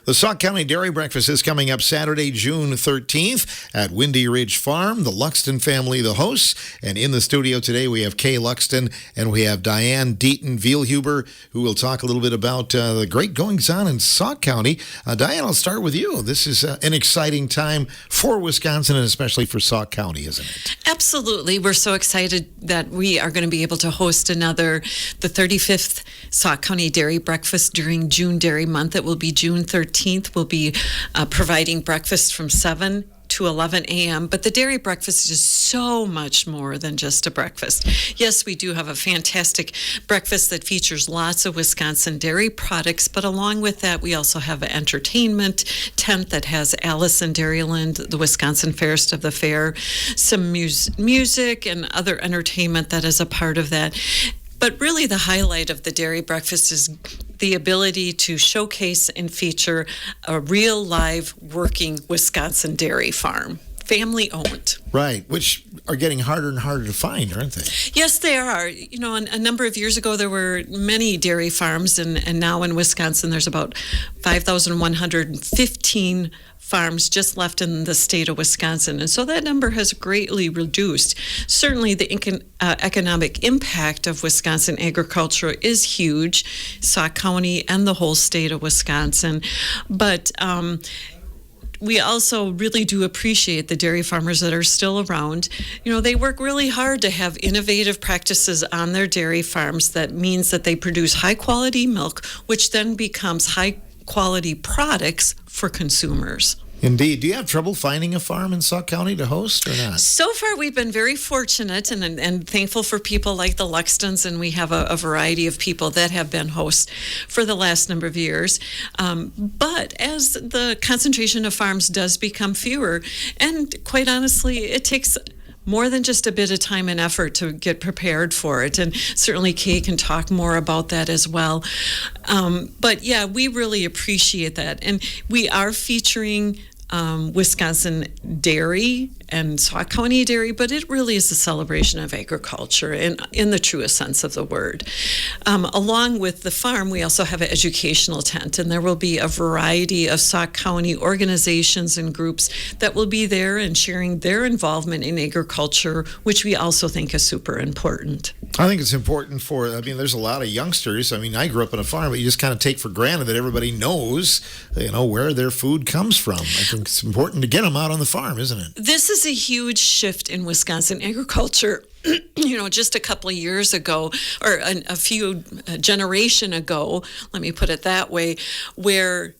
The Sauk County Dairy Breakfast is coming up Saturday, June 13th at Windi Ridge Farm. The Luxton family, the hosts. And in the studio today, we have Kay Luxton and we have Diane Deaton-Vielhuber, who will talk a little bit about the great goings-on in Sauk County. Diane, I'll start with you. This is an exciting time for Wisconsin and especially for Sauk County, isn't it? Absolutely. We're so excited that we are going to be able to host the 35th Sauk County Dairy Breakfast during June Dairy Month. It will be June 13th. We'll be providing breakfast from 7 to 11 a.m. But the dairy breakfast is so much more than just a breakfast. Yes, we do have a fantastic breakfast that features lots of Wisconsin dairy products, but along with that, we also have an entertainment tent that has Alice in Dairyland, the Wisconsin Fairest of the Fair, some music and other entertainment that is a part of that. But really the highlight of the dairy breakfast is the ability to showcase and feature a real live working Wisconsin dairy farm, family owned. Right, which are getting harder and harder to find, aren't they? Yes, they are. You know, a number of years ago, there were many dairy farms, and now in Wisconsin, there's about 5,115 farms just left in the state of Wisconsin. And so that number has greatly reduced. Certainly the economic impact of Wisconsin agriculture is huge, Sauk County and the whole state of Wisconsin. But we also really do appreciate the dairy farmers that are still around. You know, they work really hard to have innovative practices on their dairy farms. That means that they produce high quality milk, which then becomes high quality products for consumers. Indeed. Do you have trouble finding a farm in Sauk County to host or not? So far, we've been very fortunate and thankful for people like the Luxtons, and we have a variety of people that have been hosts for the last number of years. But as the concentration of farms does become fewer, and quite honestly, it takes more than just a bit of time and effort to get prepared for it. And certainly Kay can talk more about that as well. But yeah, we really appreciate that. And we are featuring Wisconsin dairy and Sauk County dairy, but it really is a celebration of agriculture in the truest sense of the word. Along with the farm, we also have an educational tent, and there will be a variety of Sauk County organizations and groups that will be there and sharing their involvement in agriculture, which we also think is super important. I think it's important there's a lot of youngsters. I grew up on a farm, but you just kind of take for granted that everybody knows, where their food comes from. I think it's important to get them out on the farm, isn't it? This is a huge shift in Wisconsin agriculture. Just a couple of years ago, or a generation ago, let me put it that way, where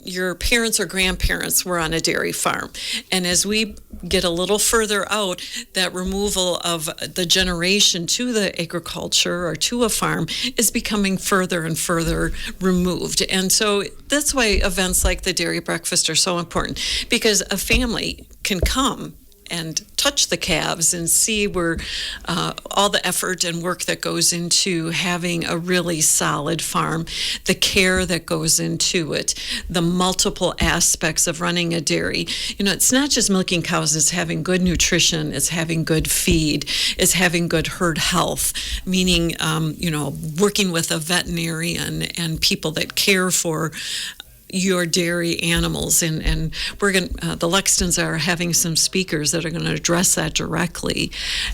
your parents or grandparents were on a dairy farm. And as we get a little further out, that removal of the generation to the agriculture or to a farm is becoming further and further removed. And so that's why events like the Dairy Breakfast are so important, because a family can come and touch the calves and see where all the effort and work that goes into having a really solid farm, the care that goes into it, the multiple aspects of running a dairy. It's not just milking cows, it's having good nutrition, it's having good feed, it's having good herd health, meaning, working with a veterinarian and people that care for your dairy animals, and we're going the Luxtons are having some speakers that are going to address that directly.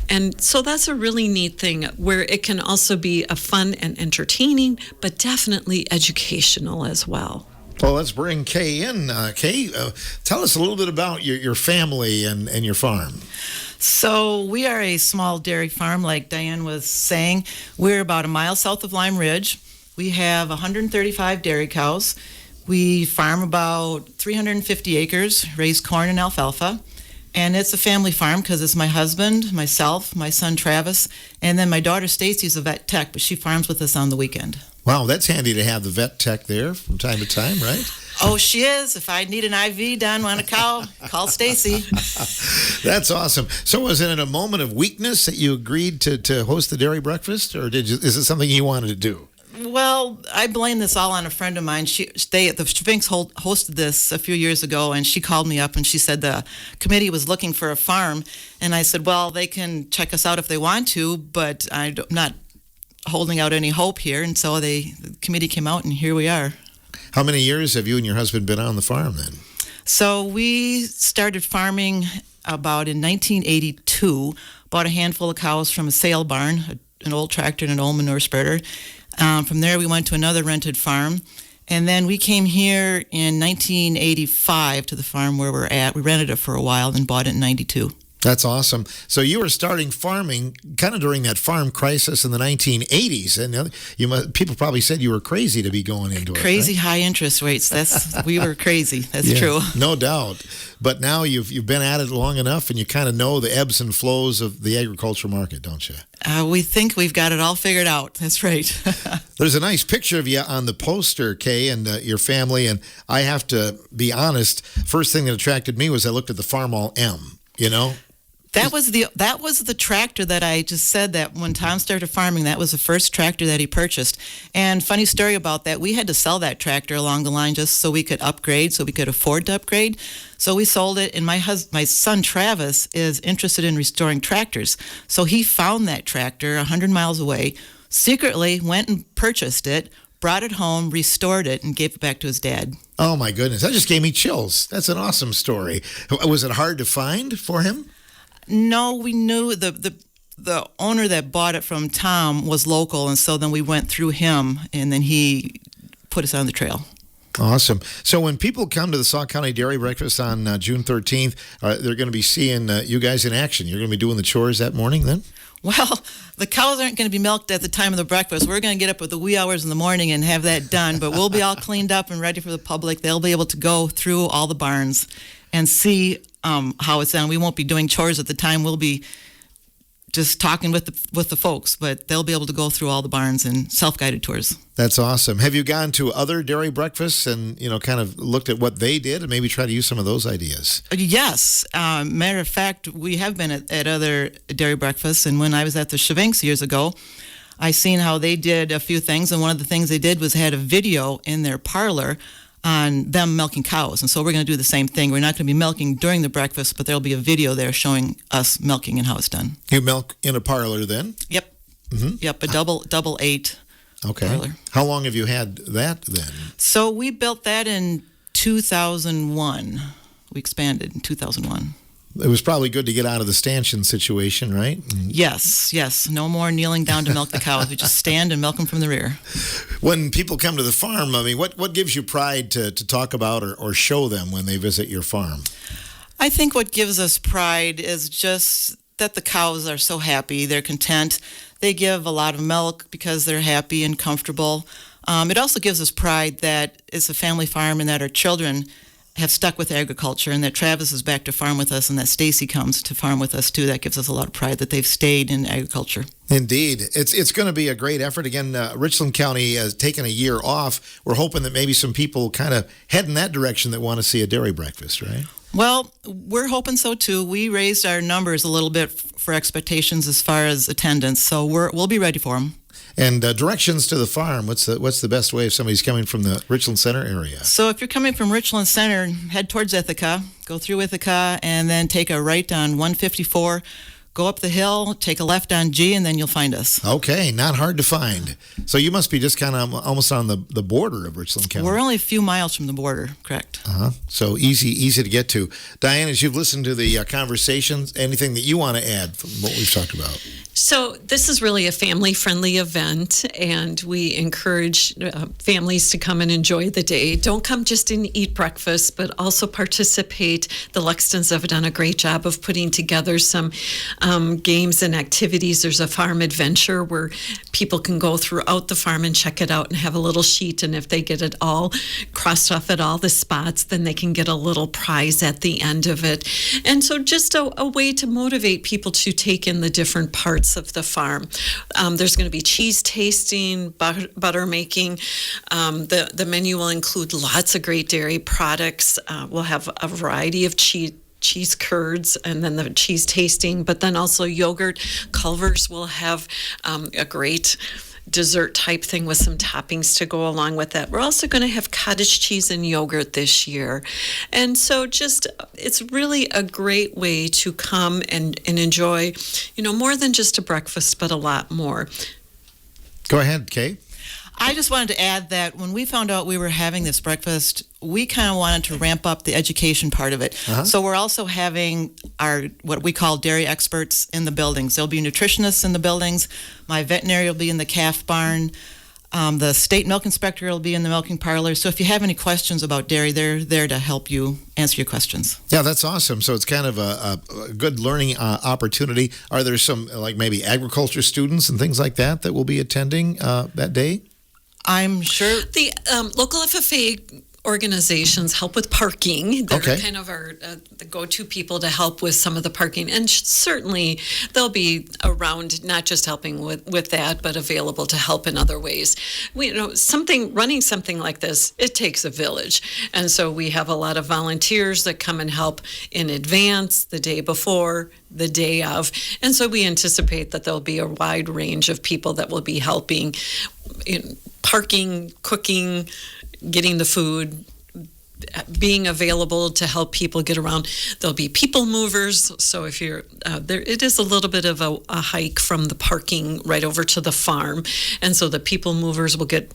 And so that's a really neat thing where it can also be a fun and entertaining, but definitely educational as well. Well, let's bring Kay in. Kay, tell us a little bit about your family and your farm. So we are a small dairy farm, like Diane was saying. We're about a mile south of Lime Ridge. We have 135 dairy cows. We farm about 350 acres, raise corn and alfalfa, and it's a family farm because it's my husband, myself, my son Travis, and then my daughter Stacy's a vet tech, but she farms with us on the weekend. Wow, that's handy to have the vet tech there from time to time, right? Oh, she is. If I need an IV done on a cow, call Stacy. That's awesome. So was it in a moment of weakness that you agreed to host the dairy breakfast, or is it something you wanted to do? Well, I blame this all on a friend of mine. The Sphinx hosted this a few years ago, and she called me up and she said the committee was looking for a farm. And I said, well, they can check us out if they want to, but I'm not holding out any hope here. And so the committee came out, and here we are. How many years have you and your husband been on the farm then? So we started farming about in 1982, bought a handful of cows from a sale barn, an old tractor and an old manure spreader. From there, we went to another rented farm. And then we came here in 1985 to the farm where we're at. We rented it for a while, then bought it in 92. That's awesome. So you were starting farming kind of during that farm crisis in the 1980s, and people probably said you were crazy to be going into it. Crazy right? High interest rates. We were crazy. That's true. No doubt. But now you've been at it long enough, and you kind of know the ebbs and flows of the agriculture market, don't you? We think we've got it all figured out. That's right. There's a nice picture of you on the poster, Kay, and your family. And I have to be honest. First thing that attracted me was I looked at the Farmall M. You know. That was the tractor that I just said that when Tom started farming, that was the first tractor that he purchased. And funny story about that, we had to sell that tractor along the line just so we could upgrade, so we could afford to upgrade. So we sold it, and my son Travis is interested in restoring tractors. So he found that tractor 100 miles away, secretly went and purchased it, brought it home, restored it, and gave it back to his dad. Oh my goodness, that just gave me chills. That's an awesome story. Was it hard to find for him? No, we knew the owner that bought it from Tom was local, and so then we went through him, and then he put us on the trail. Awesome. So when people come to the Sauk County Dairy Breakfast on June 13th, they're going to be seeing you guys in action. You're going to be doing the chores that morning then? Well, the cows aren't going to be milked at the time of the breakfast. We're going to get up at the wee hours in the morning and have that done, but we'll be all cleaned up and ready for the public. They'll be able to go through all the barns and see how it's done. We won't be doing chores at the time. We'll be just talking with the folks, but they'll be able to go through all the barns and self-guided tours. That's awesome. Have you gone to other dairy breakfasts and, kind of looked at what they did and maybe try to use some of those ideas? Yes. Matter of fact, we have been at other dairy breakfasts, and when I was at the Sphinx years ago, I seen how they did a few things, and one of the things they did was had a video in their parlor on them milking cows. And so we're going to do the same thing. We're not going to be milking during the breakfast, but there'll be a video there showing us milking and how it's done. You milk in a parlor then? Yep. Mm-hmm. Yep, a double 8 parlor. How long have you had that then? So we built that in 2001. We expanded in 2001. It was probably good to get out of the stanchion situation, right? Yes. No more kneeling down to milk the cows. We just stand and milk them from the rear. When people come to the farm, I mean, what gives you pride to talk about or show them when they visit your farm? I think what gives us pride is just that the cows are so happy. They're content. They give a lot of milk because they're happy and comfortable. It also gives us pride that it's a family farm and that our children have stuck with agriculture, and that Travis is back to farm with us, and that Stacy comes to farm with us too. That gives us a lot of pride that they've stayed in agriculture. Indeed. It's going to be a great effort. Again, Richland County has taken a year off. We're hoping that maybe some people kind of head in that direction that want to see a dairy breakfast, right? Well, we're hoping so too. We raised our numbers a little bit for expectations as far as attendance, so we'll be ready for them. And directions to the farm, what's the best way if somebody's coming from the Richland Center area? So if you're coming from Richland Center, head towards Ithaca, go through Ithaca, and then take a right on 154, go up the hill, take a left on G, and then you'll find us. Okay, not hard to find. So you must be just kind of almost on the border of Richland County. We're only a few miles from the border, correct. So easy to get to. Diane, as you've listened to the conversations, anything that you want to add from what we've talked about? So this is really a family-friendly event, and we encourage families to come and enjoy the day. Don't come just and eat breakfast, but also participate. The Luxtons have done a great job of putting together some games and activities. There's a farm adventure where people can go throughout the farm and check it out and have a little sheet, and if they get it all crossed off at all the spots, then they can get a little prize at the end of it. And so just a way to motivate people to take in the different parts of the farm. There's going to be cheese tasting, butter making. The menu will include lots of great dairy products. We'll have a variety of cheese curds, and then the cheese tasting, but then also yogurt. Culver's will have a great dessert type thing with some toppings to go along with that. We're also going to have cottage cheese and yogurt this year. And so it's really a great way to come and enjoy, more than just a breakfast, but a lot more. Go ahead, Kay. I just wanted to add that when we found out we were having this breakfast, we kind of wanted to ramp up the education part of it. So we're also having our what we call dairy experts in the buildings. There'll be nutritionists in the buildings. My veterinary will be in the calf barn. The state milk inspector will be in the milking parlor. So if you have any questions about dairy, they're there to help you answer your questions. Yeah, that's awesome. So it's kind of a good learning opportunity. Are there some, like maybe agriculture students and things like that will be attending that day? I'm sure. The local FFA organizations help with parking. They're kind of the go-to people to help with some of the parking. And certainly they'll be around, not just helping with that, but available to help in other ways. Running something like this, it takes a village. And so we have a lot of volunteers that come and help in advance, the day before, the day of. And so we anticipate that there'll be a wide range of people that will be helping in parking, cooking, getting the food, being available to help people get around. There'll be people movers. So if you're there, it is a little bit of a hike from the parking right over to the farm. And so the people movers will get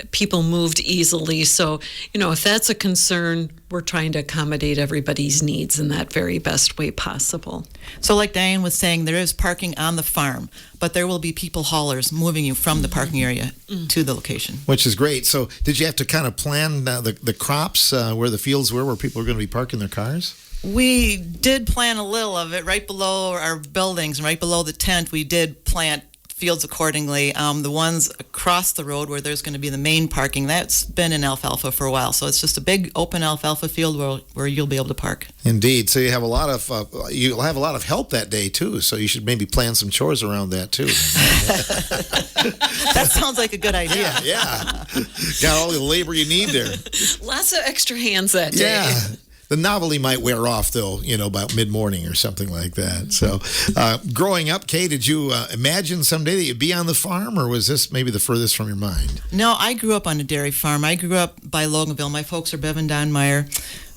people moved easily. So, if that's a concern, we're trying to accommodate everybody's needs in that very best way possible. So like Diane was saying, there is parking on the farm, but there will be people haulers moving you from the parking area to the location. Which is great. So did you have to kind of plan the crops where the fields were where people are going to be parking their cars? We did plan a little of it right below our buildings, right below the tent. We did plant fields accordingly. The ones across the road where there's going to be the main parking, that's been in alfalfa for a while. So it's just a big open alfalfa field where you'll be able to park. Indeed. So you have a lot of help that day too. So you should maybe plan some chores around that too. That sounds like a good idea. Yeah. Got all the labor you need there. Lots of extra hands that day. Yeah. The novelty might wear off, though, about mid-morning or something like that. So growing up, Kay, did you imagine someday that you'd be on the farm, or was this maybe the furthest from your mind? No, I grew up on a dairy farm. I grew up by Loganville. My folks are Bev and Don Meyer.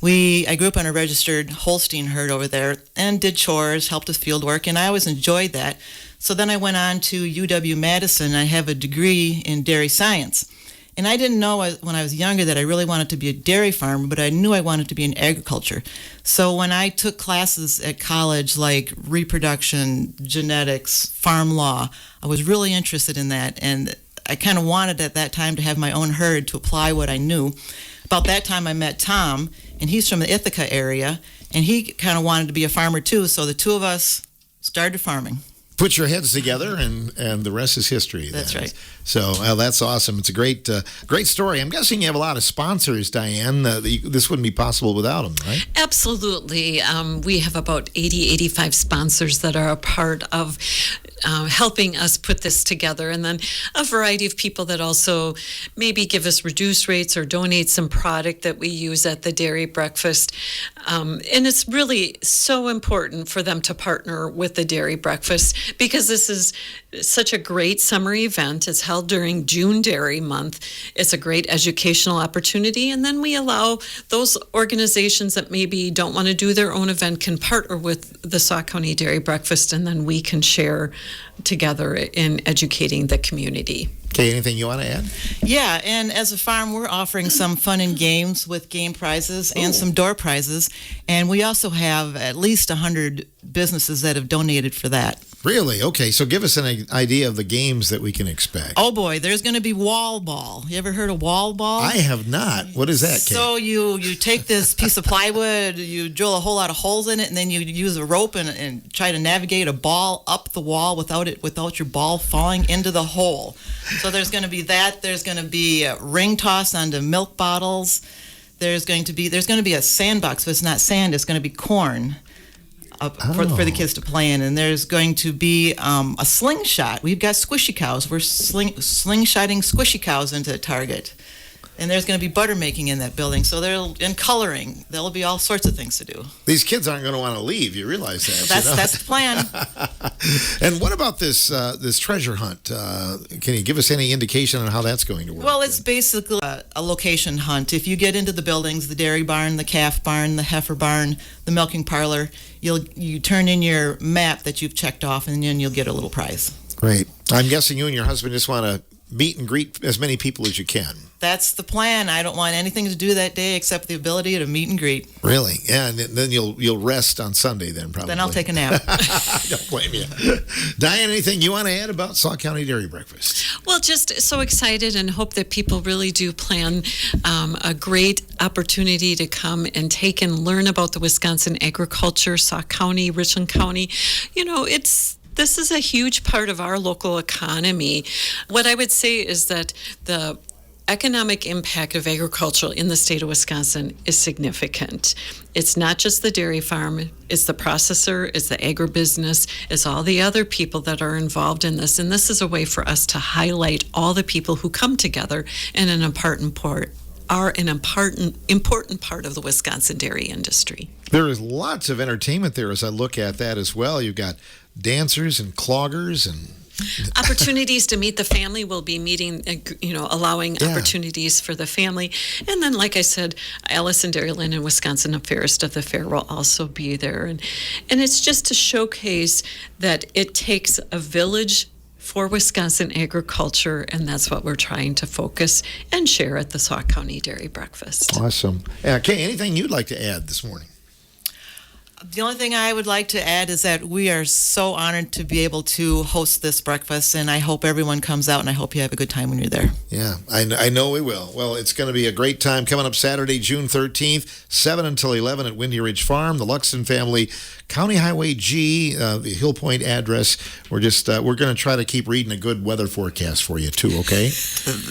I grew up on a registered Holstein herd over there and did chores, helped with field work, and I always enjoyed that. So then I went on to UW-Madison. I have a degree in dairy science. And I didn't know when I was younger that I really wanted to be a dairy farmer, but I knew I wanted to be in agriculture. So when I took classes at college like reproduction, genetics, farm law, I was really interested in that. And I kind of wanted at that time to have my own herd to apply what I knew. About that time I met Tom, and he's from the Ithaca area, and he kind of wanted to be a farmer too. So the two of us started farming. Put your heads together, and the rest is history. That's right. So that's awesome. It's a great story. I'm guessing you have a lot of sponsors, Diane. This wouldn't be possible without them, right? Absolutely. We have about 85 sponsors that are a part of helping us put this together, and then a variety of people that also maybe give us reduced rates or donate some product that we use at the dairy breakfast. And it's really so important for them to partner with the dairy breakfast, because this is such a great summer event. It's held during June Dairy Month. It's a great educational opportunity, and then we allow those organizations that maybe don't want to do their own event can partner with the Sauk County Dairy Breakfast, and then we can share together in educating the community. Okay, anything you want to add? Yeah, and as a farm, we're offering some fun and games with game prizes and some door prizes. And we also have at least 100 businesses that have donated for that. Really? Okay, so give us an idea of the games that we can expect. Oh boy, there's going to be wall ball. You ever heard of wall ball? I have not. What is that, Kate? So you take this piece of plywood, you drill a whole lot of holes in it, and then you use a rope and try to navigate a ball up the wall without your ball falling into the hole. So there's going to be that. There's going to be a ring toss onto milk bottles. There's going to be a sandbox, but it's not sand. It's going to be corn. For the kids to play in, and there's going to be a slingshot. We've got squishy cows. We're slingshotting squishy cows into a target. And there's going to be butter making in that building, and coloring. There'll be all sorts of things to do. These kids aren't going to want to leave. You realize that? That's the plan. And what about this treasure hunt? Can you give us any indication on how that's going to work? Well, it's basically a location hunt. If you get into the buildings, the dairy barn, the calf barn, the heifer barn, the milking parlor, you turn in your map that you've checked off, and then you'll get a little prize. Great. I'm guessing you and your husband just want to meet and greet as many people as you can. That's the plan. I don't want anything to do that day except the ability to meet and greet. Really? Yeah, and then you'll rest on Sunday then, probably. Then I'll take a nap. I don't blame you. Diane, anything you want to add about Sauk County Dairy Breakfast? Well, just so excited and hope that people really do plan a great opportunity to come and take and learn about the Wisconsin agriculture, Sauk County, Richland County. This is a huge part of our local economy. What I would say is that the economic impact of agriculture in the state of Wisconsin is significant. It's not just the dairy farm, it's the processor, it's the agribusiness, it's all the other people that are involved in this. And this is a way for us to highlight all the people who come together in an important part of the Wisconsin dairy industry. There is lots of entertainment there as I look at that as well. You've got dancers and cloggers and opportunities to meet the family. Will be meeting, allowing opportunities for the family. And then, like I said, Allison Dairyland and Wisconsin Fairest of the Fair will also be there. And it's just to showcase that it takes a village for Wisconsin agriculture, and that's what we're trying to focus and share at the Sauk County Dairy Breakfast. Awesome. Kay, anything you'd like to add this morning? The only thing I would like to add is that we are so honored to be able to host this breakfast, and I hope everyone comes out, and I hope you have a good time when you're there. Yeah, I know we will. Well, it's going to be a great time coming up Saturday, June 13th, 7 until 11 at Windi Ridge Farm, the Luxton family, County Highway G, the Hill Point address. We're going to try to keep reading a good weather forecast for you too, okay?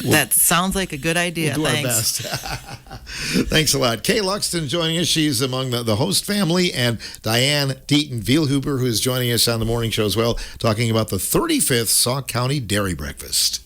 That sounds like a good idea. We'll do Thanks. our best. Thanks a lot. Kay Luxton joining us. She's among the host family, and Diane Deaton-Vielhuber, who is joining us on the morning show as well, talking about the 35th Sauk County Dairy Breakfast.